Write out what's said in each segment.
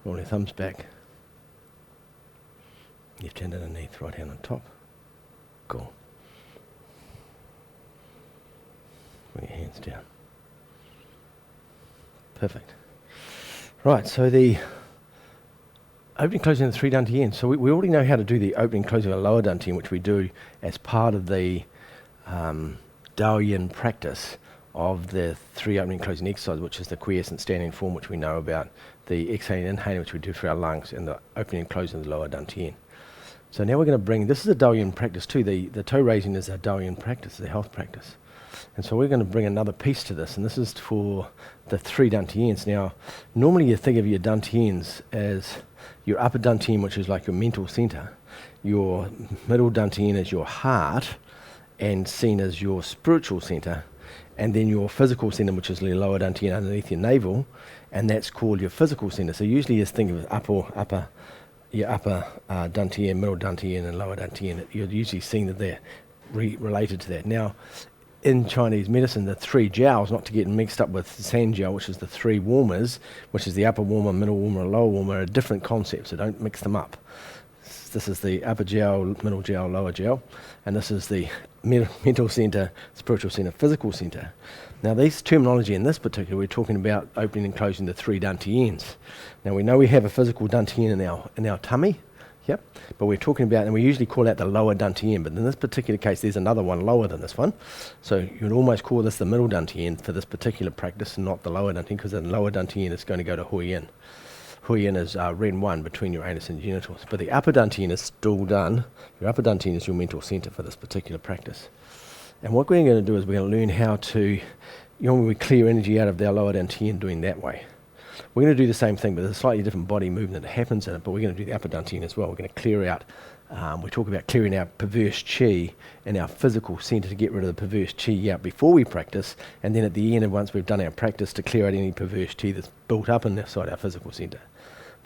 Roll your thumbs back. Left hand underneath, right hand on top. Cool. Bring your hands down. Perfect. Right, so the opening, closing of the 3 Dantians. So we already know how to do the opening, closing of a lower Dantian, which we do as part of the Dantian practice of the 3 opening, closing exercises, which is the quiescent standing form, which we know about, the exhaling, inhaling, which we do for our lungs, and the opening and closing of the lower Dantian. So now we're going to bring, this is a Dantian practice too, the toe raising is a Dantian practice, the health practice. And so we're going to bring another piece to this, and this is for the 3 Dantians. Now, normally you think of your Dantians as your upper Dantian, which is like your mental center, your middle Dantian is your heart, and seen as your spiritual center, and then your physical center, which is the lower Dantian underneath your navel, and that's called your physical center. So usually you think of your upper Dantian, middle Dantian, and lower Dantian. You're usually seeing that they're related to that. Now, in Chinese medicine, the 3 jiaos, not to get mixed up with San jiao, which is the 3 warmers, which is the upper warmer, middle warmer, and lower warmer, are different concepts, so don't mix them up. This is the upper jiao, middle jiao, lower jiao, and this is the mental center, spiritual center, physical center. Now, these terminology in this particular, we're talking about opening and closing the 3 Dantians. Now, we know we have a physical Dantian in our tummy. Yep, but we're talking about, and we usually call that the lower Dantian, but in this particular case, there's another one lower than this one. So you'd almost call this the middle Dantian for this particular practice, and not the lower Dantian, because the lower Dantian is going to go to Huiyin. Huiyin is Ren 1 between your anus and genitals. But the upper Dantian is still done. Your upper Dantian is your mental center for this particular practice. And what we're going to do is we're going to learn how to, we clear energy out of our lower Dantian doing that way. We're going to do the same thing, but there's a slightly different body movement that happens in it, but we're going to do the upper Dantian as well. We're going to clear out, we talk about clearing out perverse chi in our physical center to get rid of the perverse chi out before we practice, and then at the end, once we've done our practice, to clear out any perverse chi that's built up inside our physical center.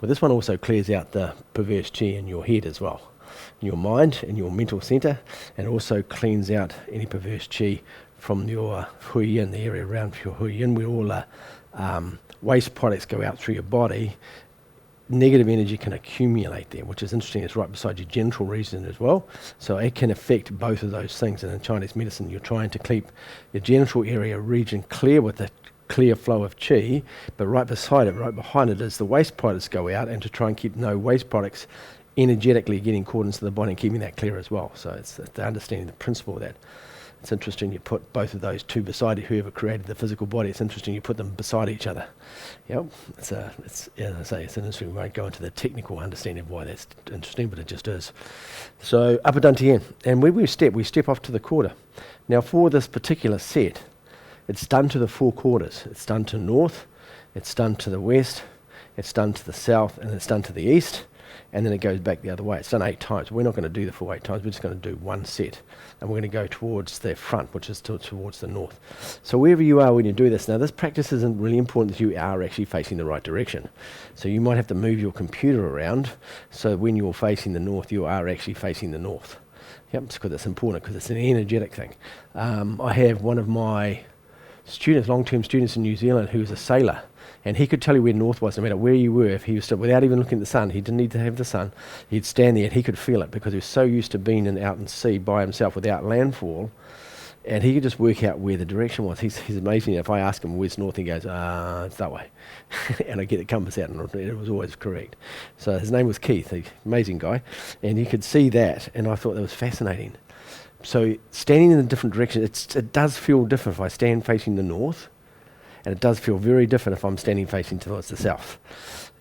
But this one also clears out the perverse chi in your head as well, in your mind, in your mental center, and also cleans out any perverse chi from your Huiyin, the area around your Huiyin, where all waste products go out through your body. Negative energy can accumulate there, which is interesting. It's right beside your genital region as well. So it can affect both of those things. And in Chinese medicine, you're trying to keep your genital area region clear with a clear flow of chi, but right beside it, right behind it, is the waste products go out, and to try and keep no waste products energetically getting caught into the body and keeping that clear as well. So it's the understanding the principle of that. It's interesting you put both of those two beside whoever created the physical body. It's interesting you put them beside each other. Yep, as I say, it's interesting. We won't go into the technical understanding of why that's interesting, but it just is. So upper Dantian, and when we step off to the quarter. Now for this particular set, it's done to the 4 quarters. It's done to north, it's done to the west, it's done to the south, and it's done to the east. And then it goes back the other way. It's done 8 times. We're not going to do the full 8 times. We're just going to do one set. And we're going to go towards the front, which is towards the north. So wherever you are when you do this, now this practice isn't really important that you are actually facing the right direction. So you might have to move your computer around, so when you're facing the north, you are actually facing the north. Yep, it's because it's important, because it's an energetic thing. I have one of my students, long-term students in New Zealand, who is a sailor. And he could tell you where north was, no matter where you were. If he was still, without even looking at the sun, he didn't need to have the sun. He'd stand there and he could feel it, because he was so used to being out in sea by himself without landfall, and he could just work out where the direction was. He's amazing. If I ask him where's north, he goes, it's that way. And I get the compass out, and it was always correct. So his name was Keith, an amazing guy, and you could see that, and I thought that was fascinating. So standing in a different direction, it does feel different if I stand facing the north. And it does feel very different if I'm standing facing towards the south.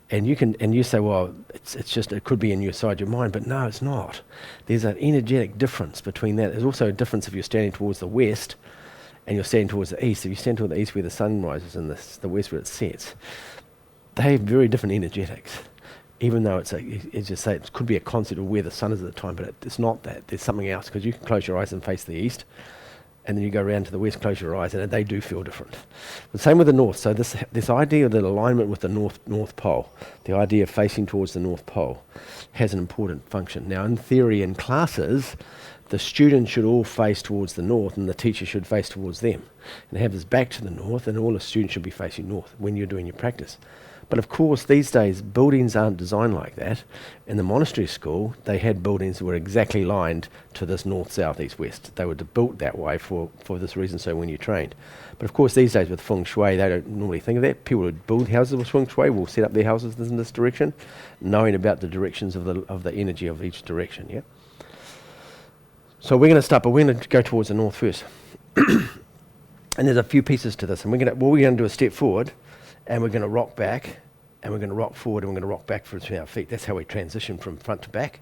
And you say, well, it's just, it could be in your side your mind, but no, it's not. There's an energetic difference between that. There's also a difference if you're standing towards the west and you're standing towards the east. If you stand towards the east where the sun rises and the west where it sets, they have very different energetics. Even though it could be a concept of where the sun is at the time, but it's not that. There's something else, because you can close your eyes and face the east, and then you go around to the west, close your eyes, and they do feel different. The same with the north. So this idea of the alignment with the north pole, the idea of facing towards the north pole, has an important function. Now, in theory, in classes, the students should all face towards the north, and the teacher should face towards them, and have his back to the north, and all the students should be facing north when you're doing your practice. But of course, these days, buildings aren't designed like that. In the monastery school, they had buildings that were exactly lined to this north, south, east, west. They were built that way for this reason, so when you trained. But of course, these days with feng shui, they don't normally think of that. People who build houses with feng shui will set up their houses in this direction, knowing about the directions of the energy of each direction, yeah? So we're going to start, but we're going to go towards the north first. And there's a few pieces to this. And we're going to do a step forward, and we're going to rock back, and we're going to rock forward, and we're going to rock back between our feet. That's how we transition from front to back.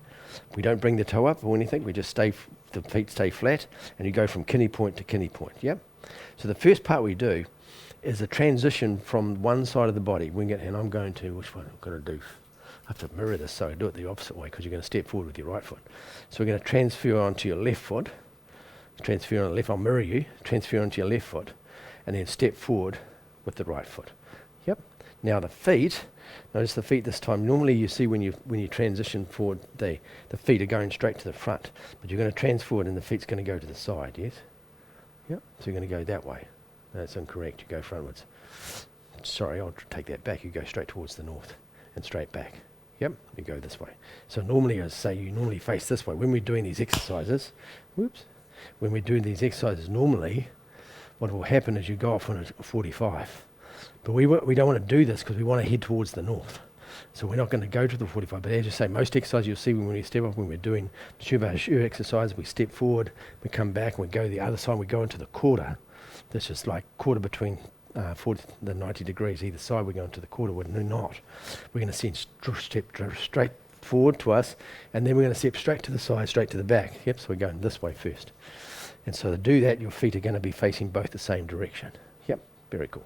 We don't bring the toe up or anything. We just the feet stay flat, and you go from kidney point to kidney point. Yep. So the first part we do is a transition from one side of the body. And I'm going to, which one I've got to do? I have to mirror this, so I do it the opposite way because you're going to step forward with your right foot. So we're going to transfer onto your left foot. Transfer on the left, I'll mirror you, transfer onto your left foot, and then step forward with the right foot. Yep. Now the feet, notice the feet this time. Normally you see when you transition forward, the feet are going straight to the front, but you're going to transfer forward and the feet's going to go to the side, yes? Yep. So you're going to go that way. No, that's incorrect, you go frontwards. Sorry, I'll take that back. You go straight towards the north and straight back. Yep, you go this way. So normally, as I say, you normally face this way. When we're doing these exercises, when we're doing these exercises normally, what will happen is you go off on a 45. But we don't want to do this because we want to head towards the north. So we're not going to go to the 45. But as you say, most exercises you'll see when we step up, when we're doing Shiva Shu exercise, we step forward, we come back, and we go the other side, we go into the quarter. That's just like quarter between 90 degrees either side. We're going to the quarter. We're not. We're going to step straight forward to us, and then we're going to step straight to the side, straight to the back. Yep, so we're going this way first. And so to do that, your feet are going to be facing both the same direction. Yep, very cool.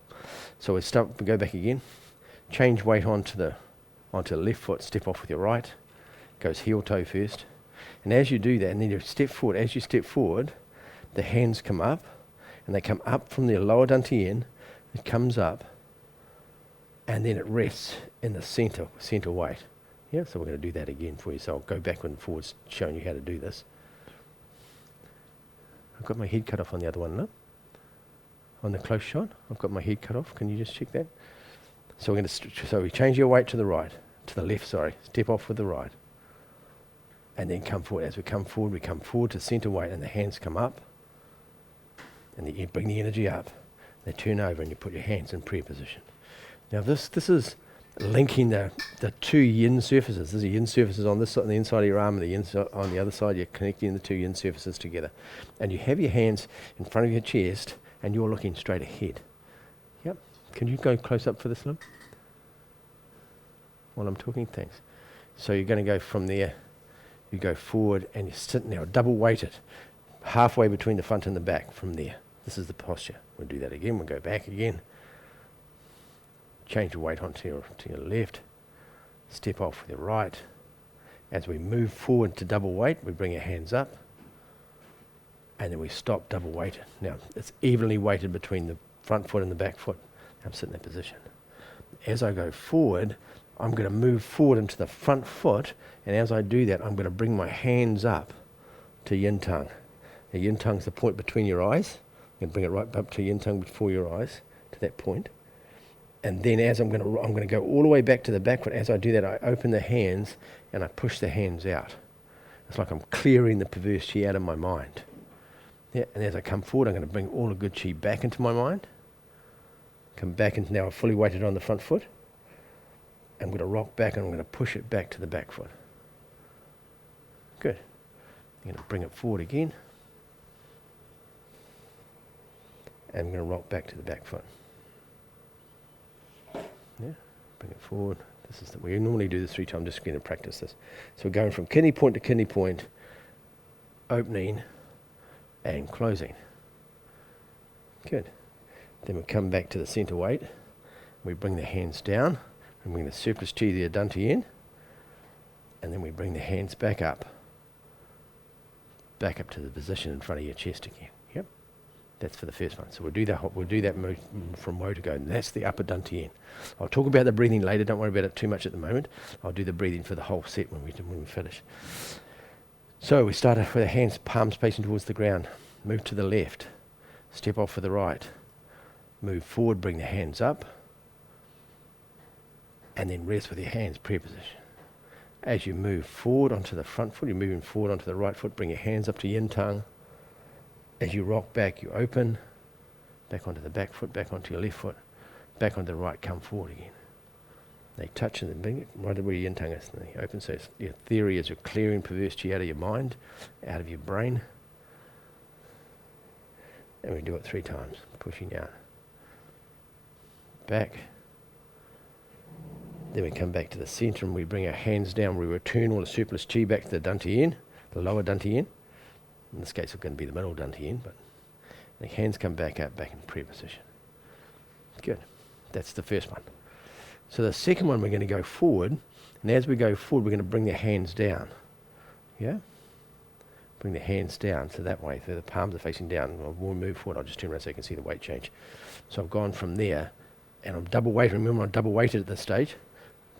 So we go back again, change weight onto the left foot, step off with your right, goes heel toe first. And as you do that, and then you step forward, as you step forward, the hands come up, and they come up from the lower Dantian, it comes up, and then it rests in the center weight. Yeah, so we're going to do that again for you. So I'll go backward and forwards, showing you how to do this. I've got my head cut off on the other one, no? On the close shot, I've got my head cut off. Can you just check that? So we're going to so we change your weight to the left. Step off with the right, and then come forward. As we come forward to center weight, and the hands come up, and you bring the energy up. They turn over, and you put your hands in prayer position. Now this is linking the two yin surfaces. There's a yin surfaces on this side, on the inside of your arm, and the yin on the other side. You're connecting the two yin surfaces together, and you have your hands in front of your chest, and you're looking straight ahead. Yep. Can you go close up for this, Lim? While I'm talking, thanks. So you're going to go from there. You go forward, and you sit now, double weighted, halfway between the front and the back. From there, this is the posture. We'll do that again. We'll go back again. Change your weight onto your left, step off with your right. As we move forward to double weight, we bring our hands up, and then we stop double weighted. Now, it's evenly weighted between the front foot and the back foot. I'm sitting in that position. As I go forward, I'm going to move forward into the front foot, and as I do that, I'm going to bring my hands up to yin tongue. Now, yin tongue's the point between your eyes. I'm going to bring it right up to yin tongue before your eyes, to that point. And then as I'm going to go all the way back to the back foot. As I do that, I open the hands and I push the hands out. It's like I'm clearing the perverse chi out of my mind. Yeah, and as I come forward, I'm going to bring all the good chi back into my mind. Come back into, now I'm fully weighted on the front foot. I'm going to rock back, and I'm going to push it back to the back foot. Good. I'm going to bring it forward again. And I'm going to rock back to the back foot. Yeah, bring it forward. We normally do this 3 times. I'm just going to practice this. So we're going from kidney point to kidney point, opening and closing. Good. Then we come back to the center weight. We bring the hands down, and bring the surplus chi, the Dantian, and then we bring the hands back up to the position in front of your chest again. Yep. That's for the first one. So we'll do that move from woe to go, and that's the upper Dantian. I'll talk about the breathing later. Don't worry about it too much at the moment. I'll do the breathing for the whole set when we finish. So we start off with the hands, palms facing towards the ground. Move to the left. Step off for the right. Move forward, bring the hands up. and then rest with your hands, prayer position. As you move forward onto the front foot, you're moving forward onto the right foot, bring your hands up to yin tongue. As you rock back, you open, back onto the back foot, back onto your left foot, back onto the right, come forward again. They touch and then bring it right where your yin tongue is, and they open. So your theory is you're clearing perverse chi out of your mind, out of your brain. And we do it 3 times, pushing out. Back. Then we come back to the center and we bring our hands down. We return all the surplus chi back to the Dantian, the lower Dantian. In this case, it's going to be the middle Dantian, but the hands come back out, back in prayer position. Good. That's the first one. So the second one, we're going to go forward, and as we go forward, we're going to bring the hands down. Yeah? Bring the hands down, so that way, so the palms are facing down. When we move forward, I'll just turn around so you can see the weight change. So I've gone from there, and I'm double weighted. Remember, I'm double weighted at this stage.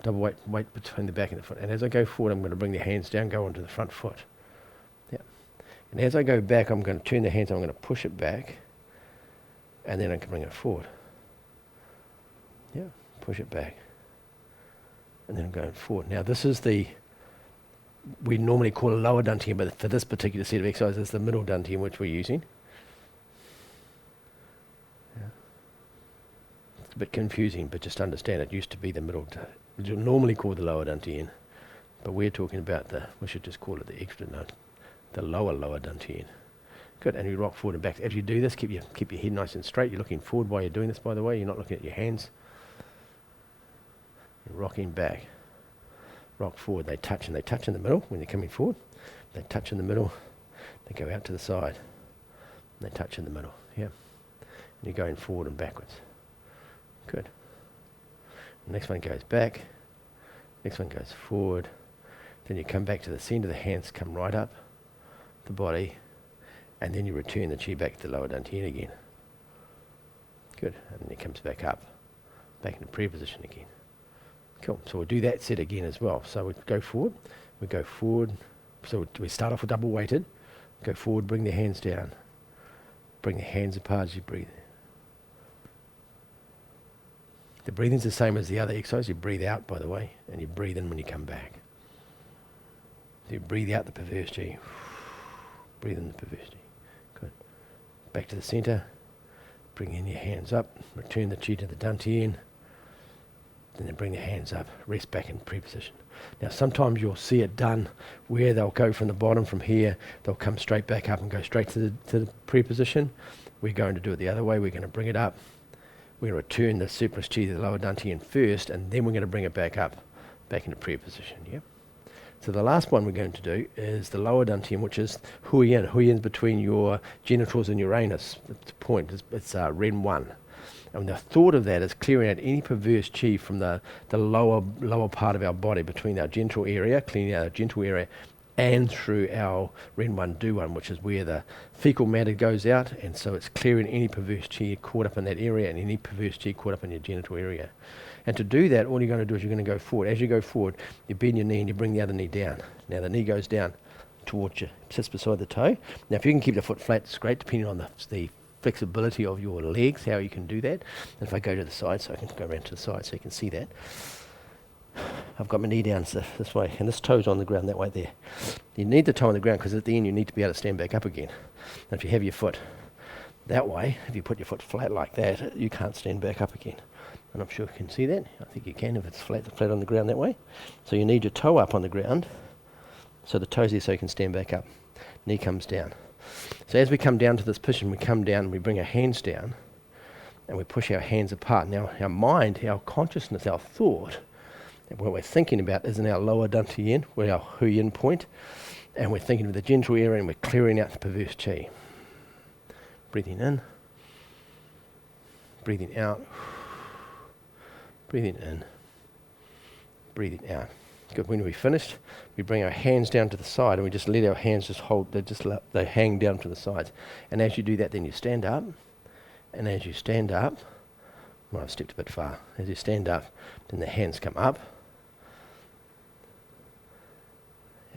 Double weight between the back and the foot. And as I go forward, I'm going to bring the hands down, go onto the front foot. Yeah. And as I go back, I'm going to turn the hands, I'm going to push it back, and then I can bring it forward. Yeah, push it back. And then I'm going forward. Now this is we normally call a lower Dantian, but for this particular set of exercises, it's the middle Dantian which we're using. Yeah. It's a bit confusing, but just understand it used to be the middle, which is normally called the lower Dantian, but we're talking about we should just call it the extra note, the lower Dantian. Good, and you rock forward and back. As you do this, keep your head nice and straight. You're looking forward while you're doing this, by the way. You're not looking at your hands. You're rocking back. Rock forward. They touch in the middle when they're coming forward. They touch in the middle. They go out to the side. And they touch in the middle. Yeah. And you're going forward and backwards. Good. The next one goes back. Next one goes forward. Then you come back to the center. The hands come right up the body. And then you return the chi back to the lower Dantian again. Good. And then it comes back up. Back into prayer position again. Cool. So we'll do that set again as well. So we go forward. So we start off with double weighted. Go forward, bring the hands down. Bring the hands apart as you breathe. The breathing's the same as the other exercise. You breathe out, by the way, and you breathe in when you come back. So you breathe out the perverse chi. Breathe in the perverse chi. Good. Back to the center. Bring in your hands up. Return the chi to the Dantian. Then bring the hands up. Rest back in prayer position. Now sometimes you'll see it done where they'll go from the bottom, from here, they'll come straight back up and go straight to the prayer position. We're going to do it the other way. We're going to bring it up. We're going to return the surplus chi to the lower Dantian first, and then we're going to bring it back up, back into prayer position. Yeah. So the last one we're going to do is the lower Dantian, which is Huiyin. Huiyin's between your genitals and Uranus. That's the point. It's Ren 1. And the thought of that is clearing out any perverse chi from the lower part of our body, between our genital area, cleaning out our genital area, and through our Ren 1 Do 1, which is where the fecal matter goes out, and so it's clearing any perverse chi caught up in that area and any perverse chi caught up in your genital area. And to do that, all you're going to do is you're going to go forward. As you go forward, you bend your knee and you bring the other knee down. Now the knee goes down towards you, sits beside the toe. Now if you can keep the foot flat, it's great, depending on the flexibility of your legs, how you can do that. And if I go to the side, so I can go around to the side so you can see that. I've got my knee down this way, and this toe's on the ground that way there. You need the toe on the ground because at the end you need to be able to stand back up again. And if you have your foot that way, if you put your foot flat like that, you can't stand back up again. And I'm sure you can see that. I think you can if it's flat on the ground that way. So you need your toe up on the ground, so the toe's there so you can stand back up. Knee comes down. So as we come down to this position, we come down and we bring our hands down and we push our hands apart. Now our mind, our consciousness, our thought, what we're thinking about is in our lower Dantian, where our Huiyin point, and we're thinking of the genital area and we're clearing out the perverse chi. Breathing in, breathing out, breathing in, breathing out. Good. When we're finished, we bring our hands down to the side and we just let our hands just hold, they hang down to the sides. And as you do that, then you stand up. And as you stand up, well, I've stepped a bit far. As you stand up, then the hands come up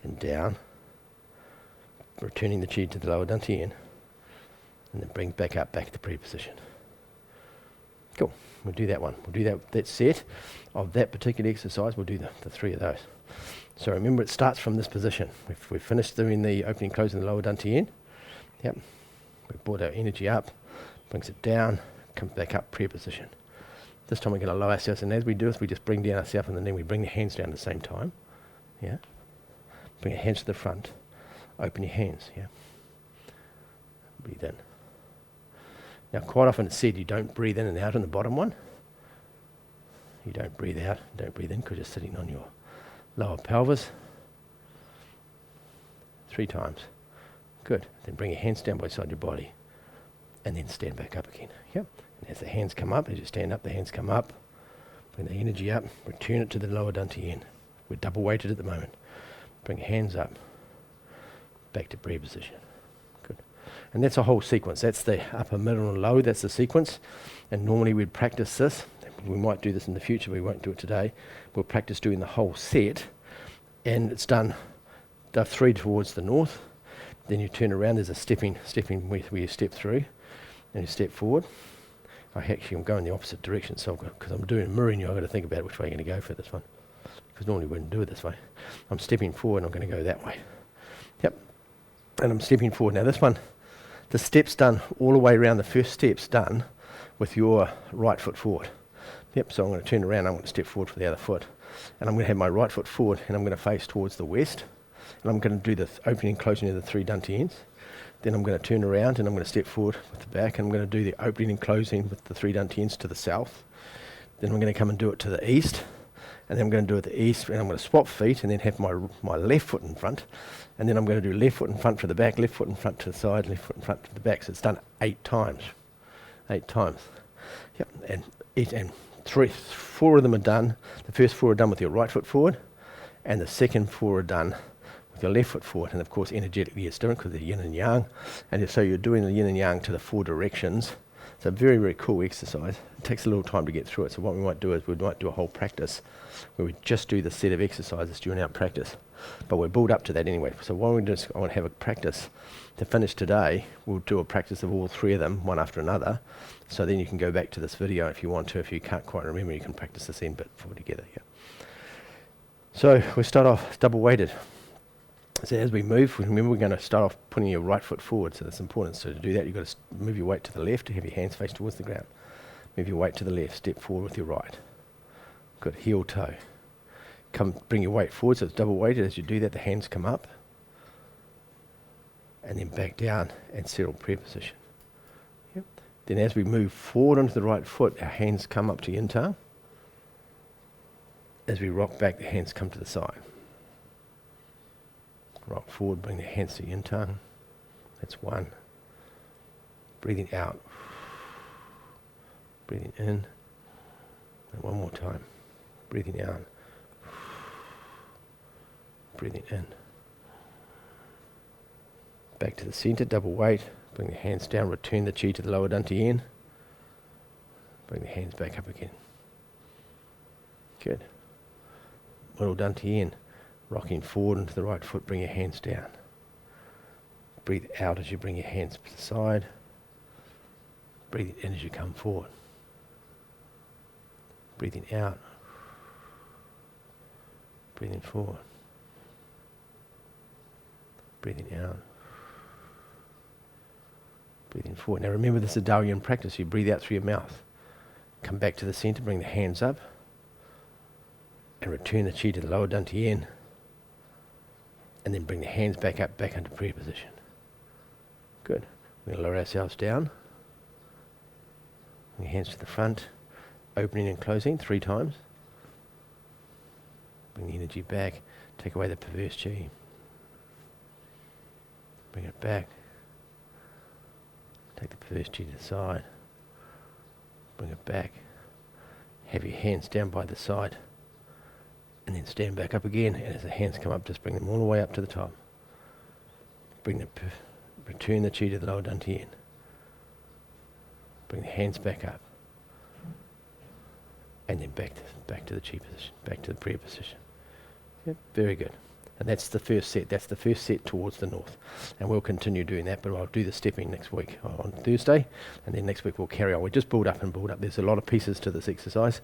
and down, returning the chi to the lower Dantian, and then bring back up, back to prayer position. Cool. We'll do that one. We'll do that set of that particular exercise. We'll do the 3 of those. So remember, it starts from this position. We've finished doing the opening, closing the lower Dantian. Yep. We've brought our energy up, brings it down, comes back up, prayer position. This time we're going to lower ourselves, and as we do this, we just bring down ourselves, and then we bring the hands down at the same time. Yeah. Bring your hands to the front. Open your hands. Yeah. Breathe in. Now, quite often it's said you don't breathe in and out on the bottom one. You don't breathe out, don't breathe in, because you're sitting on your lower pelvis. 3 times. Good. Then bring your hands down by the side of your body. And then stand back up again. Yep. And as the hands come up, as you stand up, the hands come up. Bring the energy up. Return it to the lower Dantian. We're double weighted at the moment. Bring your hands up. Back to prayer position. Good. And that's a whole sequence. That's the upper, middle, and low. That's the sequence. And normally we'd practice this. We might do this in the future. We won't do it today. We'll practice doing the whole set. And it's done 3 towards the north. Then you turn around. There's a stepping where you step through. And you step forward. I'm going the opposite direction. So because I'm doing mirroring you, I've got to think about which way you're going to go for this one. Because normally we wouldn't do it this way. I'm stepping forward. I'm going to go that way. Yep. And I'm stepping forward. Now this one, the step's done all the way around. The first step's done with your right foot forward. Yep, so I'm going to turn around, I'm going to step forward for the other foot. And I'm going to have my right foot forward, and I'm going to face towards the west. And I'm going to do the opening and closing of the 3 Dantians. Then I'm going to turn around, and I'm going to step forward with the back, and I'm going to do the opening and closing with the 3 Dantians to the south. Then I'm going to come and do it to the east. And then I'm going to do it to the east, and I'm going to swap feet, and then have my left foot in front. And then I'm going to do left foot in front for the back, left foot in front to the side, left foot in front to the back. So it's done 8 times. 8 times. Yep, and 4 of them are done. The first 4 are done with your right foot forward, and the second 4 are done with your left foot forward. And of course, energetically it's different because they're yin and yang. And so you're doing the yin and yang to the 4 directions. It's a very, very cool exercise. It takes a little time to get through it. So what we might do is we might do a whole practice where we just do the set of exercises during our practice. But we'll build up to that anyway. So what we do is I want to have a practice to finish today. We'll do a practice of all 3 of them, one after another. So then you can go back to this video if you want to. If you can't quite remember, you can practice this in bit for together. Yeah. So we'll start off double weighted. So as we move, remember we're going to start off putting your right foot forward. So that's important. So to do that, you've got to move your weight to the left, have your hands face towards the ground. Move your weight to the left, step forward with your right. Good, heel toe. Bring your weight forward, so it's double weighted. As you do that, the hands come up. And then back down and settle prayer position. Yep. Then as we move forward onto the right foot, our hands come up to yin tang. As we rock back, the hands come to the side. Rock forward, bring the hands to yin tang. That's 1. Breathing out. Breathing in. And 1 more time. Breathing out. Breathing in. Back to the center, double weight. Bring the hands down, return the chi to the lower Dantian. Bring the hands back up again. Good. Middle Dantian. Rocking forward into the right foot, bring your hands down. Breathe out as you bring your hands to the side. Breathe in as you come forward. Breathing out. Breathing forward. Breathing out. Breathing forward. Now remember, this is a Dantian practice. You breathe out through your mouth. Come back to the center, bring the hands up. And return the chi to the lower Dantian. And then bring the hands back up, back into prayer position. Good. We're going to lower ourselves down. Bring your hands to the front. Opening and closing 3 times. Bring the energy back. Take away the perverse chi. Bring it back. Take the perverse chi to the side. Bring it back. Have your hands down by the side. And then stand back up again. And as the hands come up, just bring them all the way up to the top. Return the chi to the lower Dantian. Bring the hands back up. And then back to the chi position, back to the prayer position. Yep, very good. And that's the first set. That's the first set towards the north. And we'll continue doing that, but I'll do the stepping next week on Thursday, and then next week we'll carry on. We just build up and build up. There's a lot of pieces to this exercise.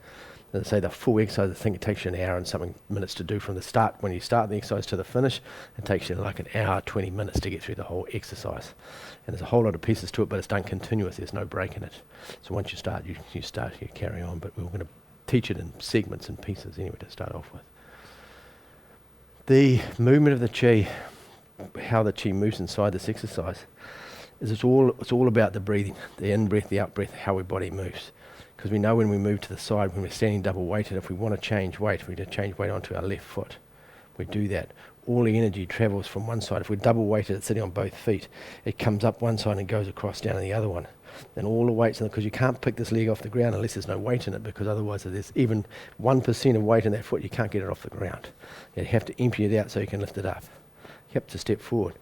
As I say, the full exercise, I think it takes you an hour and something minutes to do from the start. When you start the exercise to the finish, it takes you like an hour, 20 minutes to get through the whole exercise. And there's a whole lot of pieces to it, but it's done continuous. There's no break in it. So once you start, you carry on. But we're going to teach it in segments and pieces anyway to start off with. The movement of the Qi, how the Qi moves inside this exercise, is it's all about the breathing, the in-breath, the out-breath, how our body moves. Because we know when we move to the side, when we're standing double weighted, if we want to change weight, we need to change weight onto our left foot. We do that. All the energy travels from one side. If we're double weighted, it's sitting on both feet. It comes up one side and goes across down to the other one. Then all the weights, because you can't pick this leg off the ground unless there's no weight in it, because otherwise if there's even 1% of weight in that foot, you can't get it off the ground. You have to empty it out so you can lift it up. You have to step forward.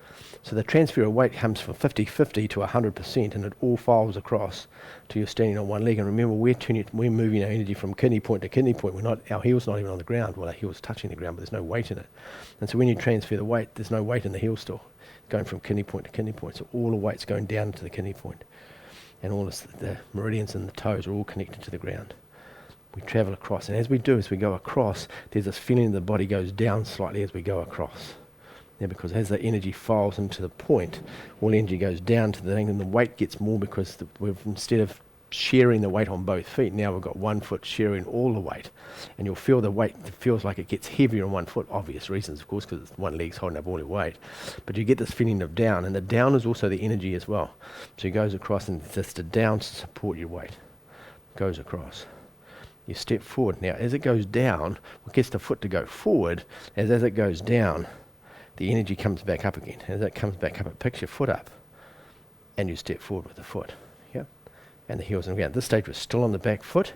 So the transfer of weight comes from 50-50 to 100%, and it all files across to you're standing on one leg. And remember, we're moving our energy from kidney point to kidney point. Our heel's not even on the ground. Well, our heel's touching the ground, but there's no weight in it. And so when you transfer the weight, there's no weight in the heel still, going from kidney point to kidney point. So all the weight's going down to the kidney point. And all the meridians and the toes are all connected to the ground. We travel across, and as we go across, there's this feeling the body goes down slightly as we go across. Yeah, because as the energy files into the point, all the energy goes down to the thing, and the weight gets more because we've, instead of sharing the weight on both feet, now we've got one foot sharing all the weight. And you'll feel the weight, it feels like it gets heavier on one foot, obvious reasons, of course, because one leg's holding up all your weight. But you get this feeling of down, and the down is also the energy as well. So it goes across, and it's just the down to support your weight. Goes across. You step forward. Now, as it goes down, what gets the foot to go forward, as it goes down, the energy comes back up again. As it comes back up, it picks your foot up, and you step forward with the foot. Yeah, and the heel's on the ground. At this stage, we're still on the back foot.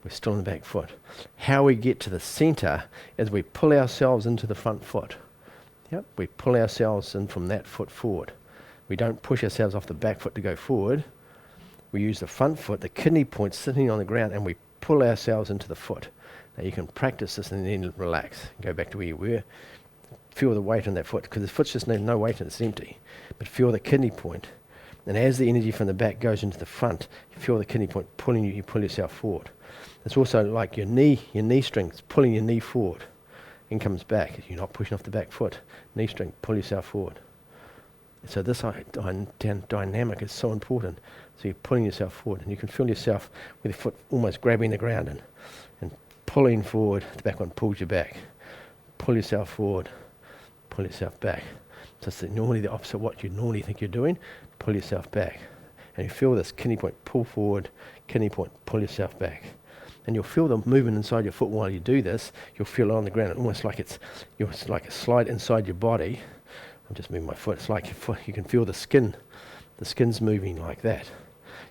We're still on the back foot. How we get to the center is we pull ourselves into the front foot. Yep, we pull ourselves in from that foot forward. We don't push ourselves off the back foot to go forward. We use the front foot, the kidney point sitting on the ground, and we pull ourselves into the foot. Now you can practice this and then relax. Go back to where you were. Feel the weight on that foot, because the foot's just no weight and it's empty. But feel the kidney point. And as the energy from the back goes into the front, you feel the kidney point pulling you, you pull yourself forward. It's also like your knee strength, pulling your knee forward and comes back. You're not pushing off the back foot. Knee strength, pull yourself forward. So this dynamic is so important. So you're pulling yourself forward, and you can feel yourself with your foot almost grabbing the ground and pulling forward. The back one pulls you back. Pull yourself forward. Pull yourself back. So it's normally the opposite of what you normally think you're doing. Pull yourself back. And you feel this kidney point, pull forward, kidney point, pull yourself back. And you'll feel the movement inside your foot while you do this. You'll feel it on the ground, almost like it's like a slide inside your body. I'm just moving my foot. It's like your foot. You can feel the skin. The skin's moving like that.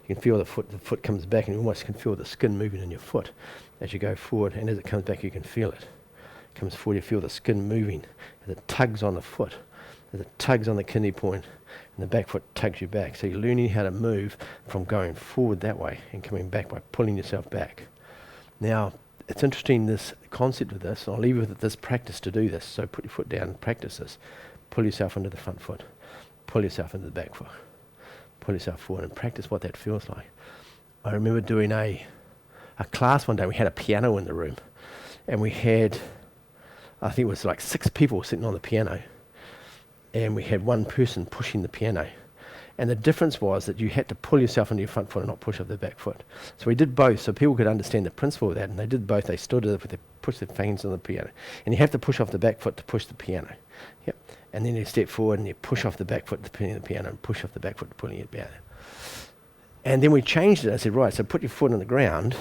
You can feel the foot comes back, and you almost can feel the skin moving in your foot as you go forward. And as it comes back, you can feel it. Comes forward, you feel the skin moving as it tugs on the foot, as it tugs on the kidney point, and the back foot tugs you back. So you're learning how to move from going forward that way and coming back by pulling yourself back. Now, it's interesting, this concept of this. I'll leave you with this practice to do this. So put your foot down and practice this. Pull yourself into the front foot. Pull yourself into the back foot. Pull yourself forward and practice what that feels like. I remember doing a class one day. We had a piano in the room, and we had, I think it was like 6 people sitting on the piano, and we had one person pushing the piano. And the difference was that you had to pull yourself into your front foot and not push off the back foot. So we did both, so people could understand the principle of that, and they did both. They stood with they pushed their fingers on the piano. And you have to push off the back foot to push the piano. Yep. And then you step forward and you push off the back foot to pulling the piano, and push off the back foot to pulling it down. And then we changed it. I said, right, so put your foot on the ground,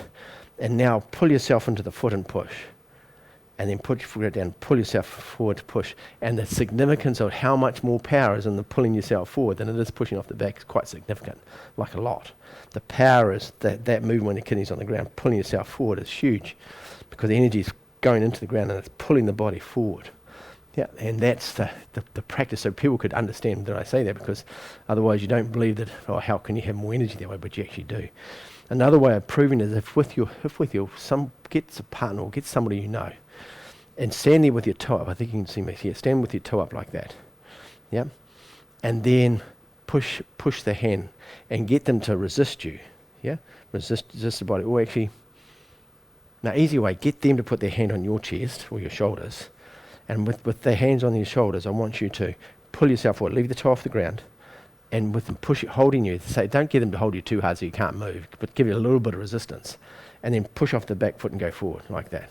and now pull yourself into the foot and push. And then put your foot down, pull yourself forward to push. And the significance of how much more power is in the pulling yourself forward than it is pushing off the back is quite significant, like a lot. The power is that movement when the kidney's on the ground, pulling yourself forward is huge, because the energy is going into the ground and it's pulling the body forward. Yeah, and that's the practice, so people could understand that I say that, because otherwise you don't believe that, oh, how can you have more energy that way, but you actually do. Another way of proving it is if with your get a partner or get somebody you know, And stand there with your toe up. I think you can see me here. Stand with your toe up like that. Yeah. And then push the hand and get them to resist you. Yeah. Resist the body. Or actually, now easy way, get them to put their hand on your chest or your shoulders. And with their hands on your shoulders, I want you to pull yourself forward. Leave the toe off the ground. And with them holding you, say, don't get them to hold you too hard so you can't move, but give you a little bit of resistance. And then push off the back foot and go forward like that.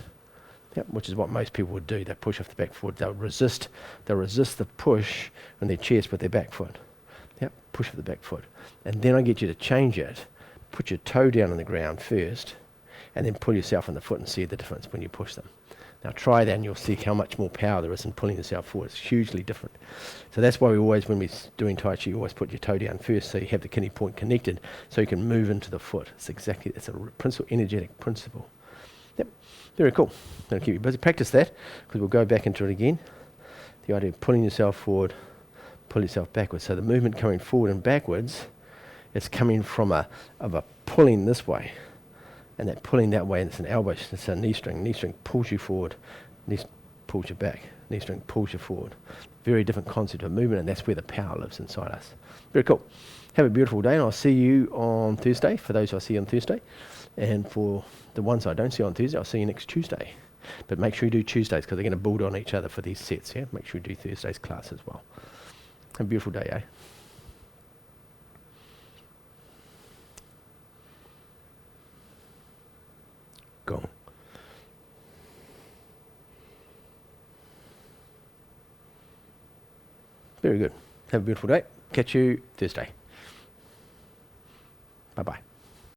Yep, which is what most people would do. They push off the back foot. They'll resist the push on their chest with their back foot. Yep, push off the back foot. And then I get you to change it. Put your toe down on the ground first, and then pull yourself on the foot and see the difference when you push them. Now try that and you'll see how much more power there is in pulling yourself forward. It's hugely different. So that's why we always, when we're doing Tai Chi, you always put your toe down first so you have the kidney point connected so you can move into the foot. It's a principle, energetic principle. Yep, very cool. Going to keep you busy. Practice that because we'll go back into it again. The idea of pulling yourself forward, pull yourself backwards. So the movement coming forward and backwards, it's coming from a pulling this way. And that pulling that way, and it's an elbow, it's a knee string. Knee string pulls you forward, knee pulls you back. Knee string pulls you forward. Very different concept of movement, and that's where the power lives inside us. Very cool. Have a beautiful day, and I'll see you on Thursday, for those I see on Thursday. And for the ones I don't see on Thursday, I'll see you next Tuesday. But make sure you do Tuesdays, because they're going to build on each other for these sets, yeah? Make sure you do Thursday's class as well. Have a beautiful day, eh? Go. Very good. Have a beautiful day. Catch you Thursday. Bye-bye.